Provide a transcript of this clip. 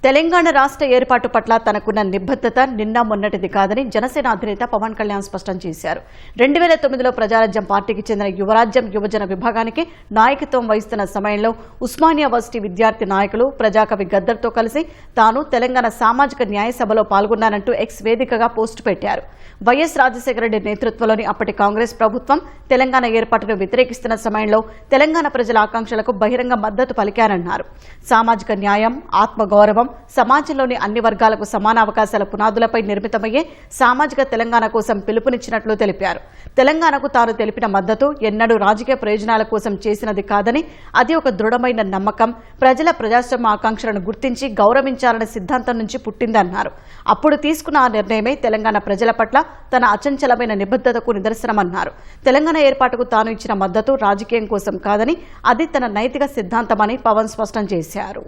తెలంగాణ రాష్ట్ర ఏర్పాటు పట్ల తనకున్న నిబద్ధత నిన్న మొన్నటిది కాదని జనసేన అధినేత పవన్ కళ్యాణ్ స్పష్టం చేశారు. 2009లో ప్రజారాజ్యం పార్టీకి చెందిన యువరాజ్యం యువజన విభాగానికి నాయకత్వం వహిస్తున్న సమయంలో ఉస్మానియా వర్సిటీ విద్యార్థి నాయకులు ప్రజాకవి గద్దర్తో కలిసి తాను తెలంగాణ సామాజిక న్యాయ సభలో పాల్గొన్నానంటూ ఎక్స్ వేదికగా పోస్టు పెట్టారు. వైఎస్ రాజశేఖర రెడ్డి నేతృత్వంలోని అప్పటి కాంగ్రెస్ ప్రభుత్వం తెలంగాణ ఏర్పాటును వ్యతిరేకిస్తున్న సమయంలో తెలంగాణ ప్రజల ఆకాంక్షలకు బహిరంగ మద్దతు పలికారన్నారు. సామాజిక న్యాయం, ఆత్మగౌరవం, సమాజంలోని అన్ని వర్గాలకు సమాన అవకాశాల పునాదులపై నిర్మితమయ్యే సామాజిక తెలంగాణ కోసం పిలుపునిచ్చినట్లు తెలిపారు. తెలంగాణకు తాను తెలిపిన మద్దతు ఎన్నడూ రాజకీయ ప్రయోజనాల కోసం చేసినది కాదని, అది ఒక దృఢమైన నమ్మకం, ప్రజల ప్రజాస్వామ్య ఆకాంక్షలను గుర్తించి గౌరవించాలనే సిద్ధాంతం నుంచి పుట్టిందన్నారు. అప్పుడు తీసుకున్న ఆ నిర్ణయమే తెలంగాణ ప్రజల పట్ల తన అచంచలమైన నిబద్ధతకు నిదర్శనమన్నారు. తెలంగాణ ఏర్పాటుకు తాను ఇచ్చిన మద్దతు రాజకీయం కోసం కాదని, అది తన నైతిక సిద్ధాంతమని పవన్ స్పష్టం చేశారు.